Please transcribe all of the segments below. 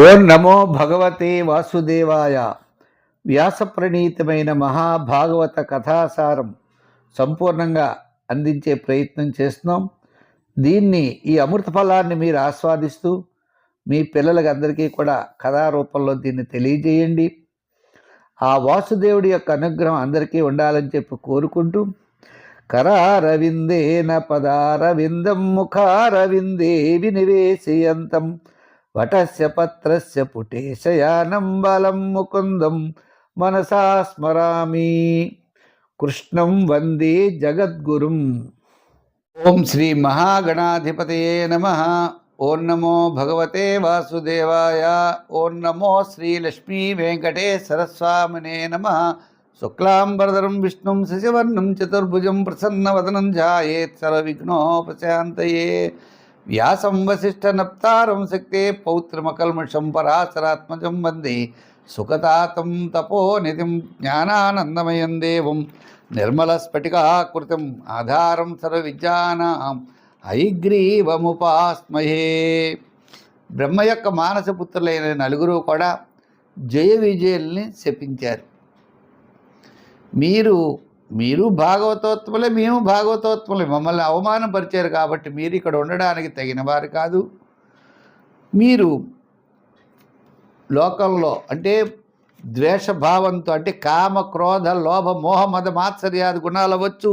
ఓం నమో భగవతే వాసుదేవాయ. వ్యాసప్రణీతమైన మహాభాగవత కథాసారం సంపూర్ణంగా అందించే ప్రయత్నం చేస్తున్నాం. ఈ అమృత ఫలాన్ని మీరు ఆస్వాదిస్తూ మీ పిల్లలకి అందరికీ కూడా కథారూపంలో దీన్ని తెలియజేయండి. ఆ వాసుదేవుడి యొక్క అనుగ్రహం అందరికీ ఉండాలని చెప్పి కోరుకుంటూ, కరారవిందేన పదారవిందం ముఖారవిందే వినివేశయంతం వటస్య పత్రస్య పుటేశయానం బలం ముకుందం మనసా స్మరామి. కృష్ణం వందే జగద్గురుం. ఓం శ్రీ మహాగణాధిపతయే నమః. ఓం నమో భగవతే వాసుదేవాయ. ఓం నమో శ్రీ లక్ష్మీ వెంకటేశ్వర స్వామినే నమః. శుక్లాంబరధరం విష్ణుం శశివర్ణం చతుర్భుజం ప్రసన్నవదనం ధ్యాయేత్ సర్వవిఘ్నోపశాంతయే. వ్యాసం వసిష్ఠనప్తారం శక్తే పౌత్రమకల్మషం పరాశరాత్మజం వందే సుఖతాతం తపోనిధిం జ్ఞానానందమయం దేవం నిర్మలస్ఫటికాకృతిం ఆధారం సర్వవిద్యానాం హయగ్రీవముపాస్మహే. బ్రహ్మ యొక్క మానసపుత్రులైన నలుగురు కూడా జయ విజయుల్ని శపించారు. మీరు భాగవతోత్ములే, మేము భాగవతోత్ములే. మమ్మల్ని అవమానపరిచారు కాబట్టి మీరు ఇక్కడ ఉండడానికి తగిన వారు కాదు. మీరు లోకంలో అంటే ద్వేషభావంతో, అంటే కామ క్రోధ లోభ మోహ మద మాత్సర్యాది గుణాలు అవ్వచ్చు,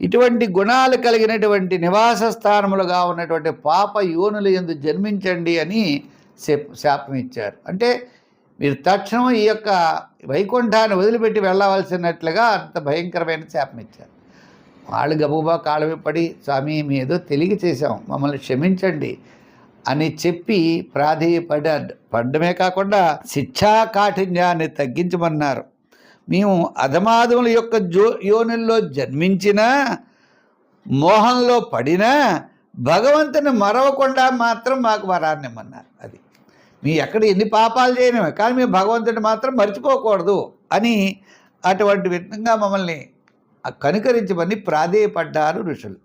ఇటువంటి గుణాలు కలిగినటువంటి నివాస స్థానములుగా ఉన్నటువంటి పాప యోనులు యందు జన్మించండి అని శాపం ఇచ్చారు. అంటే మీరు తక్షణం ఈ యొక్క వైకుంఠాన్ని వదిలిపెట్టి వెళ్ళవలసినట్లుగా అంత భయంకరమైన శాపం ఇచ్చారు. వాళ్ళు గబుబా కాళ్ళపడి, స్వామి మీ ఏదో తెలియ చేశాం, మమ్మల్ని క్షమించండి అని చెప్పి పడ్డమే కాకుండా శిక్షా కాఠిన్యాన్ని తగ్గించమన్నారు. మేము అధమాధముల యొక్క యోనుల్లో జన్మించినా, మోహంలో పడినా భగవంతుని మరవకుండా మాత్రం మాకు వరాన్ని ఇమ్మన్నారు. అది మీ ఎక్కడ ఎన్ని పాపాలు చేయడమే కానీ మేము భగవంతుడిని మాత్రం మర్చిపోకూడదు అని అటువంటి విధంగా మమ్మల్ని కనుకరించమని ప్రాధేయపడ్డారు ఋషులు.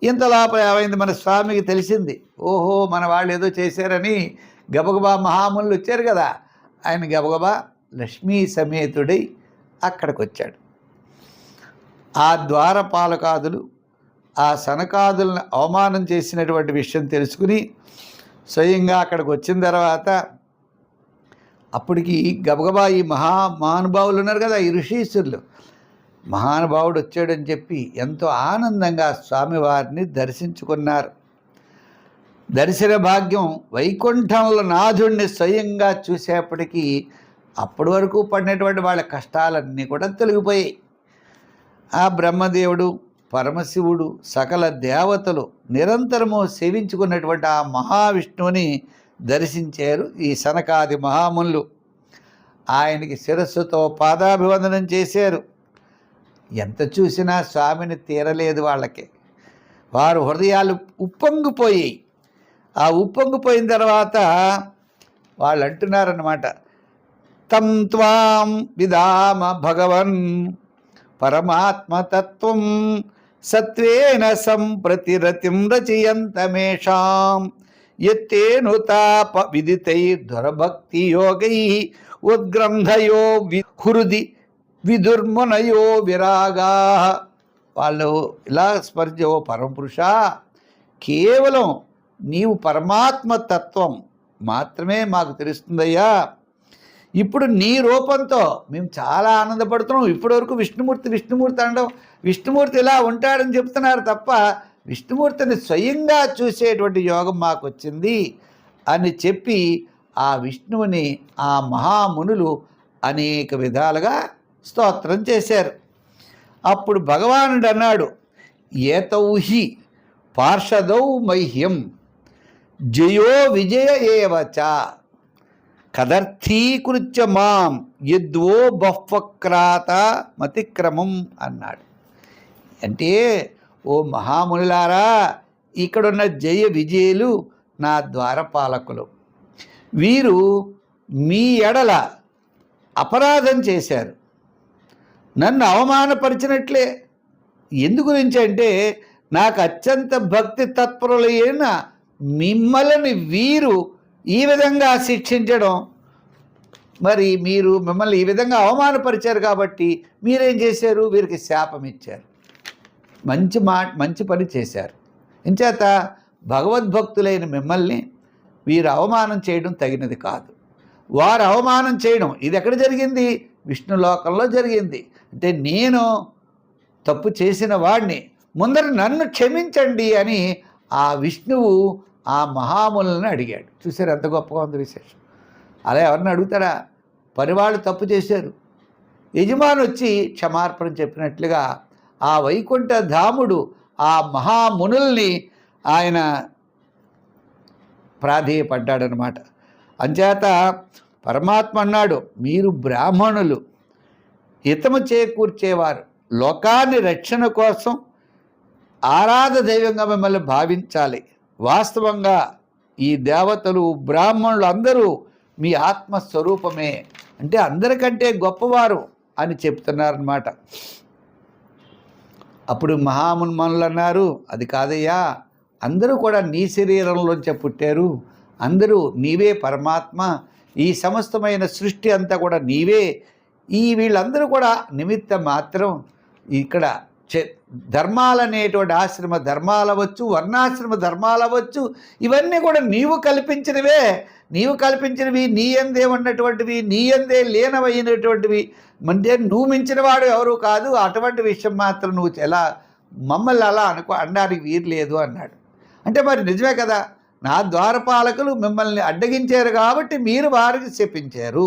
ఇంత లోపల ఏమైంది, మన స్వామికి తెలిసింది, ఓహో మన వాళ్ళు ఏదో చేశారని. గబగబా మహామునులు వచ్చారు కదా, ఆయన గబగబా లక్ష్మీ సమేతుడై అక్కడికి వచ్చాడు. ఆ ద్వారపాలకాదులు ఆ సనకాదులను అవమానం చేసినటువంటి విషయం తెలుసుకుని స్వయంగా అక్కడికి వచ్చిన తర్వాత అప్పటికి గబగబా ఈ మహానుభావులు ఉన్నారు కదా, ఈ ఋషీశ్వరులు, మహానుభావుడు వచ్చాడని చెప్పి ఎంతో ఆనందంగా స్వామివారిని దర్శించుకున్నారు. దర్శన భాగ్యం వైకుంఠంలో నాథుడిని స్వయంగా చూసేప్పటికీ అప్పటి వరకు పడినటువంటి వాళ్ళ కష్టాలన్నీ కూడా తొలగిపోయాయి. ఆ బ్రహ్మదేవుడు, పరమశివుడు, సకల దేవతలు నిరంతరము సేవించుకున్నటువంటి ఆ మహావిష్ణువుని దర్శించారు ఈ సనకాది మహామునులు. ఆయనకి శిరస్సుతో పాదాభివందనం చేశారు. ఎంత చూసినా స్వామిని తీరలేదు వాళ్ళకి. వారు హృదయాలు ఉప్పొంగిపోయాయి. ఆ ఉప్పొంగిపోయిన తర్వాత వాళ్ళు అంటున్నారన్నమాట, తం త్వాం విదామ భగవన్ పరమాత్మతత్వం సత్వేన సంప్రతిరతిం రచయంతమేషాం యత్తేను తాప విదితై దురభక్తి యోగై ఉద్గ్రంథయో హృది విదుర్మునయో విరాగా. వాళ్ళు ఇలా స్మరించే, ఓ పరమపురుష, కేవలం నీవు పరమాత్మ తత్వం మాత్రమే మాకు తెలుస్తుందయ్యా. ఇప్పుడు నీ రూపంతో మేము చాలా ఆనందపడుతున్నాం. ఇప్పటివరకు విష్ణుమూర్తి అనడం, విష్ణుమూర్తి ఇలా ఉంటాడని చెప్తున్నారు తప్ప విష్ణుమూర్తిని స్వయంగా చూసేటువంటి యోగం మాకు వచ్చింది అని చెప్పి ఆ విష్ణువుని ఆ మహామునులు అనేక విధాలుగా స్తోత్రం చేశారు. అప్పుడు భగవానుడు అన్నాడు, ఏతౌహి పార్షదౌ మహ్యం జయో విజయ ఏవచ కదర్థీకృత్య మాం యద్వో బహ్వక్రాత మతిక్రమం అన్నాడు. అంటే ఓ మహామునులారా, ఇక్కడున్న జయ విజయులు నా ద్వారపాలకులు. వీరు మీ ఎడల అపరాధం చేశారు, నన్ను అవమానపరిచినట్లే. ఎందు గురించి అంటే నాకు అత్యంత భక్తి తత్పరులైన మిమ్మల్ని వీరు ఈ విధంగా శిక్షించడం, మరి మీరు మిమ్మల్ని ఈ విధంగా అవమానపరిచారు కాబట్టి మీరేం చేశారు? వీరికి శాపం ఇచ్చారు. మంచి పని చేశారు. ఇంచేత భగవద్భక్తులైన మిమ్మల్ని వీరు అవమానం చేయడం తగినది కాదు. వారు అవమానం చేయడం ఇది ఎక్కడ జరిగింది? విష్ణులోకంలో జరిగింది. అంటే నేను తప్పు చేసిన వాడిని, ముందర నన్ను క్షమించండి అని ఆ విష్ణువు ఆ మహాములను అడిగాడు. చూసారు ఎంత గొప్పగా ఉంది విశేషం. అలా ఎవరిని అడుగుతారా? పనివాళ్ళు తప్పు చేశారు, యజమాని వచ్చి క్షమార్పణ చెప్పినట్లుగా ఆ వైకుంఠ ధాముడు ఆ మహామునుల్ని ఆయన ప్రాధేయపడ్డాడనమాట. అంచేత పరమాత్మ అన్నాడు, మీరు బ్రాహ్మణులు, హితము చేకూర్చేవారు, లోకాన్ని రక్షణ కోసం ఆరాధ దైవంగా మిమ్మల్ని భావించాలి. వాస్తవంగా ఈ దేవతలు బ్రాహ్మణులు అందరూ మీ ఆత్మస్వరూపమే, అంటే అందరికంటే గొప్పవారు అని చెప్తున్నారన్నమాట. అప్పుడు మహామున్మనులు అన్నారు, అది కాదయ్యా, అందరూ కూడా నీ శరీరంలోంచే పుట్టారు, అందరూ నీవే పరమాత్మ, ఈ సమస్తమైన సృష్టి అంతా కూడా నీవే, వీళ్ళందరూ కూడా నిమిత్త మాత్రం. ఇక్కడ ధర్మాలనేటువంటి ఆశ్రమ ధర్మాలు అవ్వచ్చు, వర్ణాశ్రమ ధర్మాలు అవ్వచ్చు, ఇవన్నీ కూడా నీవు కల్పించినవే. నీవు కల్పించినవి, నీ యందే ఉన్నటువంటివి, నీ యందే లీనమైనటువంటివి. అంటే నువ్వు మించిన వాడు ఎవరు కాదు. అటువంటి విషయం మాత్రం నువ్వు ఎలా మమ్మల్ని అలా అనడానికి వీలు లేదు అన్నాడు. అంటే మరి నిజమే కదా, నా ద్వారపాలకులు మిమ్మల్ని అడ్డగించారు కాబట్టి మీరు వారికి శపించారు,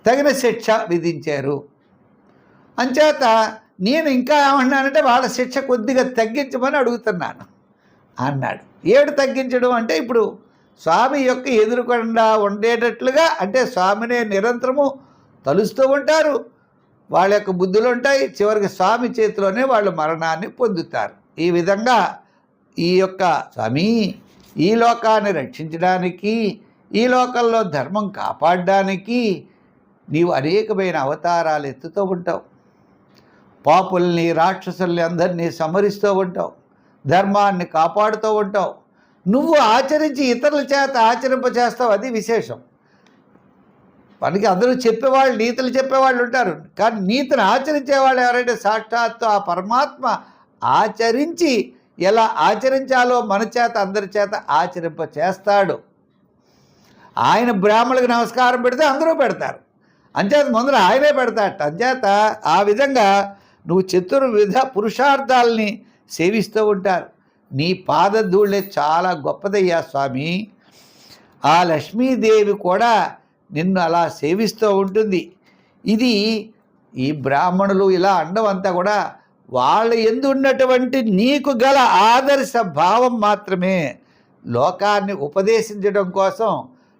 తగిన శిక్ష విధించారు. అంచేత నేను ఇంకా ఏమన్నానంటే వాళ్ళ శిక్ష కొద్దిగా తగ్గించమని అడుగుతున్నాను అన్నాడు. ఏడు తగ్గించడం అంటే ఇప్పుడు స్వామి యొక్క ఎదురుకుండా ఉండేటట్లుగా, అంటే స్వామినే నిరంతరము తలుస్తూ ఉంటారు, వాళ్ళ యొక్క బుద్ధులు ఉంటాయి, చివరికి స్వామి చేతిలోనే వాళ్ళు మరణాన్ని పొందుతారు. ఈ విధంగా ఈ యొక్క స్వామి ఈ లోకాన్ని రక్షించడానికి, ఈ లోకంలో ధర్మం కాపాడడానికి నీవు అనేకమైన అవతారాలు ఎత్తుతూ ఉంటావు. పాపుల్ని, రాక్షసుల్ని అందరినీ సంహరిస్తూ ఉంటావు, ధర్మాన్ని కాపాడుతూ ఉంటావు. నువ్వు ఆచరించి ఇతరుల చేత ఆచరింపచేస్తావు, అది విశేషం. మనకి అందరూ చెప్పేవాళ్ళు, నీతులు చెప్పేవాళ్ళు ఉంటారు, కానీ నీతిని ఆచరించేవాళ్ళు ఎవరైతే సాక్షాత్తు ఆ పరమాత్మ ఆచరించి ఎలా ఆచరించాలో మన చేత అందరి చేత ఆచరింపచేస్తాడు. ఆయన బ్రాహ్మణులకు నమస్కారం పెడితే అందరూ పెడతారు, అంచేత ముందర ఆయనే పెడతాట. అంచేత ఆ విధంగా నువ్వు చతుర్విధ పురుషార్థాలని సేవిస్తూ ఉంటారు. నీ పాదధూళే చాలా గొప్పదయ్యా స్వామి. ఆ లక్ష్మీదేవి కూడా నిన్ను అలా సేవిస్తూ ఉంటుంది. ఇది ఈ బ్రాహ్మణులు ఇలా అండం అంతా కూడా వాళ్ళ యందు ఉన్నటువంటి నీకు గల ఆదర్శ భావం మాత్రమే. లోకాన్ని ఉపదేశించడం కోసం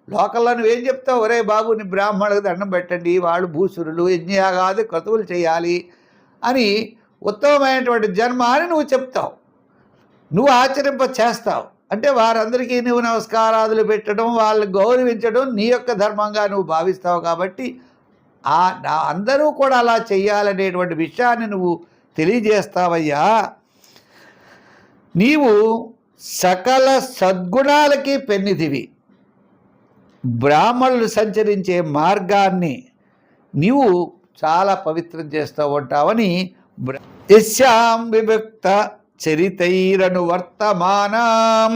లోకంలో నువ్వేం చెప్తావు? ఒరే బాబు, నీ బ్రాహ్మణులకు దండం పెట్టండి, వాళ్ళు భూసురులు, యజ్ఞయాగాది క్రతువులు చేయాలి అని ఉత్తమమైనటువంటి జన్మ అని నువ్వు చెప్తావు, నువ్వు ఆచరింప చేస్తావు. అంటే వారందరికీ నువ్వు నమస్కారాదులు పెట్టడం, వాళ్ళని గౌరవించడం నీ యొక్క ధర్మంగా నువ్వు భావిస్తావు. కాబట్టి అందరూ కూడా అలా చెయ్యాలనేటువంటి విషయాన్ని నువ్వు తెలియజేస్తావయ్యా. నీవు సకల సద్గుణాలకి పెన్నిధివి. బ్రాహ్మణులు సంచరించే మార్గాన్ని నీవు చాలా పవిత్రం చేస్తూ ఉంటావని యస్యాం విభక్త చరితైరనువర్తమానాం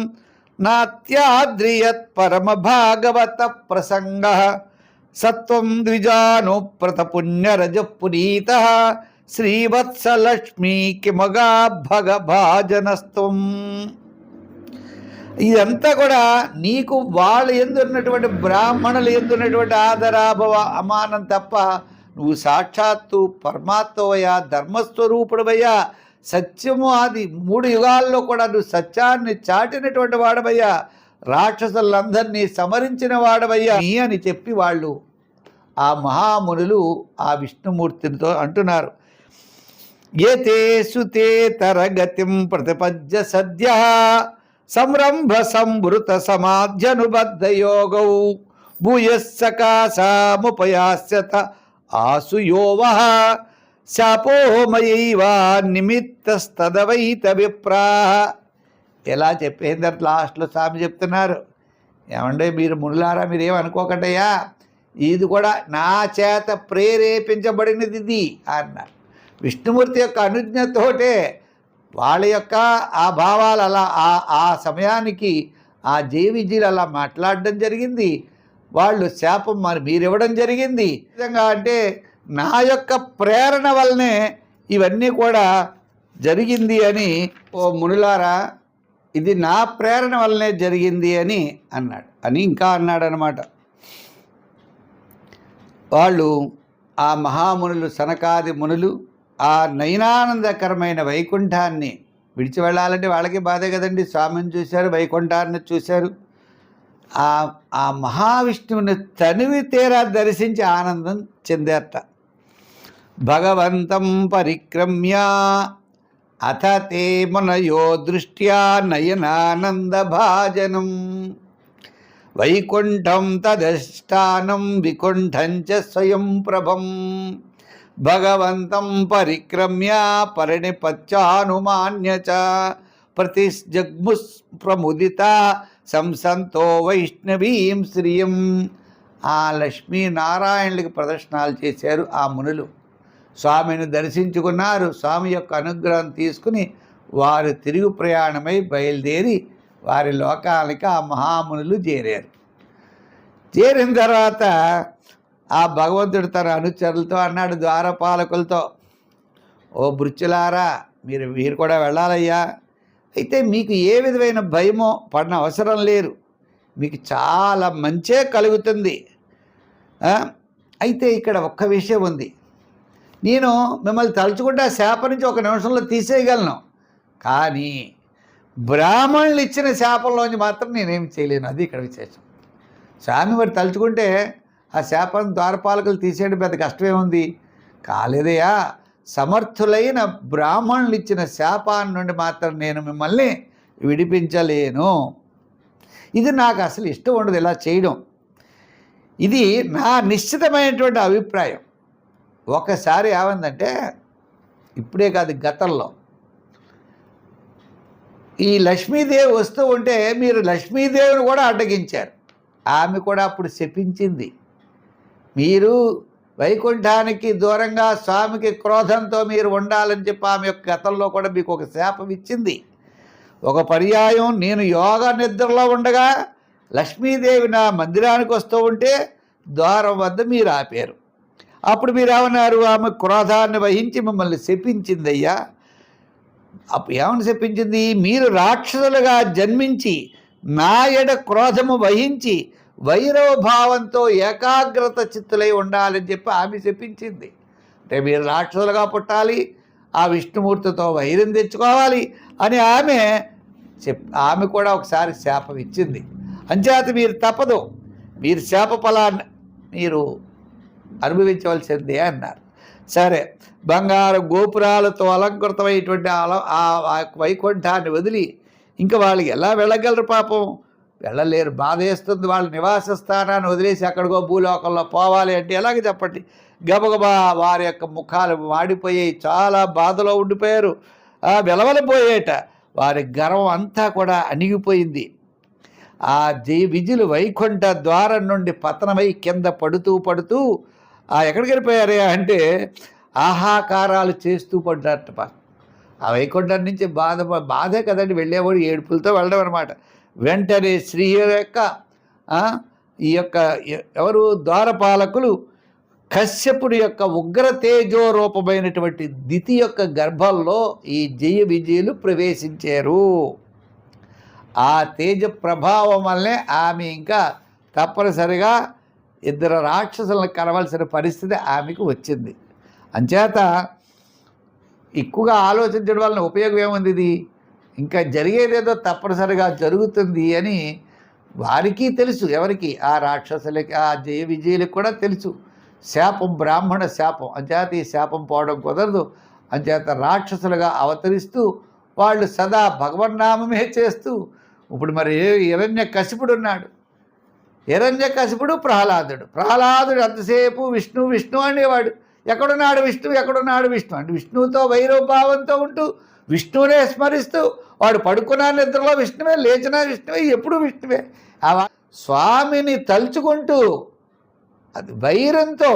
నాత్యాద్రియత్ పరమ భాగవత ప్రసంగ సత్వం ద్విజాను ప్రతపుణ్యరజ పునీత శ్రీవత్సలక్ష్మీ కిమగా భగభాజనస్త్వం. ఇదంతా కూడా నీకు వాళ్ళ యందు ఉన్నటువంటి బ్రాహ్మణులు యందు ఉన్నటువంటి ఆదరాభవ అమానం తప్ప నువ్వు సాక్షాత్తు పరమాత్మవయ్యా, ధర్మస్వరూపుడవయ్యా, సత్యము ఆది 3 యుగాల్లో కూడా నువ్వు సత్యాన్ని చాటినటువంటి వాడవయ్యా, రాక్షసులందరినీ సమరించిన వాడవయ్యా అని చెప్పి వాళ్ళు ఆ మహామునులు ఆ విష్ణుమూర్తితో అంటున్నారు. ఏతే సుతే తరగతిం ప్రతిపద్య సద్య సంరంభ సంవృత సమాధ్యనుబద్ధ యోగౌ భూయస్సకాశాముపయాస్యత ఆసుయోవః శాపోమయైవా నిమిత్తస్తదవైత విప్రాః. ఎలా చెప్పేందరు లాస్ట్లో స్వామి చెప్తున్నారు, ఏమంటే మీరు మునులారా మీరేమనుకోకటయ్యా, ఇది కూడా నా చేత ప్రేరేపించబడినది ఇది అన్నారు. విష్ణుమూర్తి యొక్క అనుజ్ఞతోటే వాళ్ళ యొక్క ఆ భావాలు అలా ఆ సమయానికి ఆ జయవిజయులు అలా మాట్లాడడం జరిగింది. వాళ్ళు శాపం మరి మీరివ్వడం జరిగింది. విధంగా అంటే నా యొక్క ప్రేరణ వల్లనే ఇవన్నీ కూడా జరిగింది అని, ఓ మునులారా ఇది నా ప్రేరణ వల్లనే జరిగింది అని అన్నాడు. అని ఇంకా అన్నాడనమాట. వాళ్ళు ఆ మహామునులు, సనకాది మునులు ఆ నయనానందకరమైన వైకుంఠాన్ని విడిచి వెళ్ళాలంటే వాళ్ళకి బాధే కదండి. స్వామిని చూశారు, వైకుంఠాన్ని చూశారు. ఆ మహావిష్ణువుని తనివి తీరా దర్శించి ఆనందం చెందారట. భగవంతం పరిక్రమ్య అథ తే మునయో దృష్ట్యా నయనానంద భాజనం వైకుంఠం తదష్టానం వికుంఠం చ స్వయం ప్రభం భగవంతం పరిక్రమ్య పరిణిపత్యానుమాన్య చ ప్రతిజగ్ముస్ ప్రముదిత సంసంతో వైష్ణవీం శ్రియం. ఆ లక్ష్మీనారాయణులకి ప్రదర్శనాలు చేశారు ఆ మునులు. స్వామిని దర్శించుకున్నారు. స్వామి యొక్క అనుగ్రహం తీసుకుని వారు తిరుగు ప్రయాణమై బయలుదేరి వారి లోకానికి ఆ మహామునులు చేరారు. చేరిన తర్వాత ఆ భగవంతుడు తన అనుచరులతో అన్నాడు, ద్వారపాలకులతో, ఓ భృత్యులారా మీరు కూడా వెళ్ళాలయ్యా. అయితే మీకు ఏ విధమైన భయమో పడిన అవసరం లేరు, మీకు చాలా మంచే కలుగుతుంది. అయితే ఇక్కడ ఒక్క విషయం ఉంది. నేను మిమ్మల్ని తలుచుకుంటే ఆ శాపం నుంచి ఒక నిమిషంలో తీసేయగలను, కానీ బ్రాహ్మణులు ఇచ్చిన శాపంలోంచి మాత్రం నేనేం చేయలేను. అది ఇక్కడ విశేషం. స్వామి మరి తలుచుకుంటే ఆ శాపం ద్వారపాలకులు తీసేయడం పెద్ద కష్టమేముంది. కాలేదయ్యా, సమర్థులైన బ్రాహ్మణులు ఇచ్చిన శాపాన్ని నుండి మాత్రం నేను మిమ్మల్ని విడిపించలేను. ఇది నాకు అసలు ఇష్టం ఉండదు ఇలా చేయడం. ఇది నా నిశ్చితమైనటువంటి అభిప్రాయం. ఒకసారి ఏమందంటే, ఇప్పుడే కాదు గతంలో ఈ లక్ష్మీదేవి వస్తూ ఉంటే మీరు లక్ష్మీదేవిని కూడా అడ్డగించారు. ఆమె కూడా అప్పుడు శపించింది, మీరు వైకుంఠానికి దూరంగా స్వామికి క్రోధంతో మీరు ఉండాలని చెప్పి ఆమె యొక్క గతంలో కూడా మీకు ఒక శాపం ఇచ్చింది. ఒక పర్యాయం నేను యోగ నిద్రలో ఉండగా లక్ష్మీదేవి నా మందిరానికి వస్తూ ఉంటే ద్వారం వద్ద మీరు ఆపారు. అప్పుడు మీరు ఏమన్నారు, ఆమె క్రోధాన్ని వహించి మిమ్మల్ని శపించిందయ్యా. అప్పుడు ఏమని చెప్పించింది, మీరు రాక్షసులుగా జన్మించి నా ఎడ క్రోధము వహించి వైరవ భావంతో ఏకాగ్రత చిత్తులై ఉండాలని చెప్పి ఆమె చెప్పించింది. అంటే మీరు రాక్షసులుగా పుట్టాలి, ఆ విష్ణుమూర్తితో వైరం తెచ్చుకోవాలి అని ఆమె కూడా ఒకసారి శాపం ఇచ్చింది. అంచేత మీరు తప్పదు, మీరు శాప ఫలాన్ని మీరు అనుభవించవలసిందే అన్నారు. సరే, బంగారు గోపురాలతో అలంకృతమైనటువంటి ఆ వైకుంఠాన్ని వదిలి ఇంకా వాళ్ళకి ఎలా వెళ్ళగలరు? పాపం వెళ్ళలేరు, బాధ వేస్తుంది. వాళ్ళ నివాస స్థానాన్ని వదిలేసి అక్కడికో భూలోకంలో పోవాలి అంటే ఎలాగ చెప్పండి? గబగబా వారి యొక్క ముఖాలు మాడిపోయాయి, చాలా బాధలో ఉండిపోయారు, వెలవలపోయేట. వారి గర్వం అంతా కూడా అణిగిపోయింది. ఆ విజులు వైకుంఠ ద్వారం నుండి పతనమై కింద పడుతూ ఎక్కడికి వెళ్ళిపోయారే అంటే ఆహాకారాలు చేస్తూ పడ్డారట. ఆ వైకుంఠం నుంచి బాధే కదండి, వెళ్ళేవాడు ఏడుపులతో వెళ్ళడం అనమాట. వెంటనే శ్రీ యొక్క ఈ యొక్క ఎవరు ద్వారపాలకులు కశ్యపుడి యొక్క ఉగ్ర తేజో రూపమైనటువంటి దితి యొక్క గర్భంలో ఈ జయ విజయులు ప్రవేశించారు. ఆ తేజ ప్రభావం వల్లనే ఆమె ఇంకా తప్పనిసరిగా ఇద్దరు రాక్షసులను కనవలసిన పరిస్థితి ఆమెకు వచ్చింది. అంచేత ఎక్కువగా ఆలోచించడం వలన ఉపయోగం ఏముంది? ఇది ఇంకా జరిగేదేదో తప్పనిసరిగా జరుగుతుంది అని వారికి తెలుసు. ఎవరికి? ఆ రాక్షసులకి, ఆ జయ విజయులకు కూడా తెలుసు. శాపం బ్రాహ్మణ శాపం, అంచేత ఈ శాపం పోవడం కుదరదు. అంచేత రాక్షసులుగా అవతరిస్తూ వాళ్ళు సదా భగవన్నామమే చేస్తూ, ఇప్పుడు మరి హిరణ్యకశిపుడు ఉన్నాడు. హిరణ్యకశిపుడు ప్రహ్లాదుడు అంతసేపు విష్ణు అనేవాడు. ఎక్కడున్నాడు విష్ణు అంటే విష్ణువుతో వైరభావంతో ఉంటూ విష్ణువునే స్మరిస్తూ, వాడు పడుకున్న నిద్రలో విష్ణువే, లేచినా విష్ణువే, ఎప్పుడు విష్ణువే. స్వామిని తలుచుకుంటూ, అది వైరంతో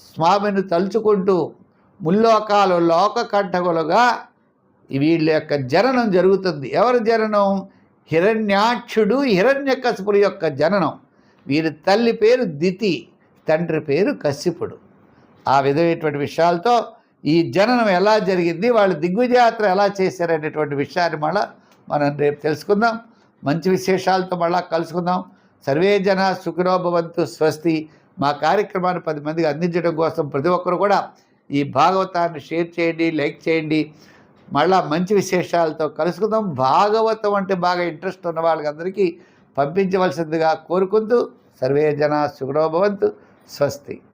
స్వామిని తలుచుకుంటూ ముల్లోకాలు లోకకంఠకులుగా వీళ్ళ యొక్క జననం జరుగుతుంది. ఎవరి జననం? హిరణ్యాక్షుడు హిరణ్యకశిపుడు యొక్క జననం. వీరి తల్లి పేరు దితి, తండ్రి పేరు కశ్యపుడు. ఆ విధమైనటువంటి విషయాలతో ఈ జననం ఎలా జరిగింది, వాళ్ళు దిగ్విజయాత్ర ఎలా చేశారనేటువంటి విషయాన్ని మనం రేపు తెలుసుకుందాం. మంచి విశేషాలతో మళ్ళా కలుసుకుందాం. సర్వే జన సుఖినో భవంతు. స్వస్తి. మా కార్యక్రమాన్ని 10 మందికి అందించడం కోసం ప్రతి ఒక్కరు కూడా ఈ భాగవతాన్ని షేర్ చేయండి, లైక్ చేయండి. మళ్ళా మంచి విశేషాలతో కలుసుకుందాం. భాగవతం అంటే బాగా ఇంట్రెస్ట్ ఉన్న వాళ్ళందరికీ పంపించవలసిందిగా కోరుకుంటూ సర్వే జన సుఖినో భవంతు. స్వస్తి.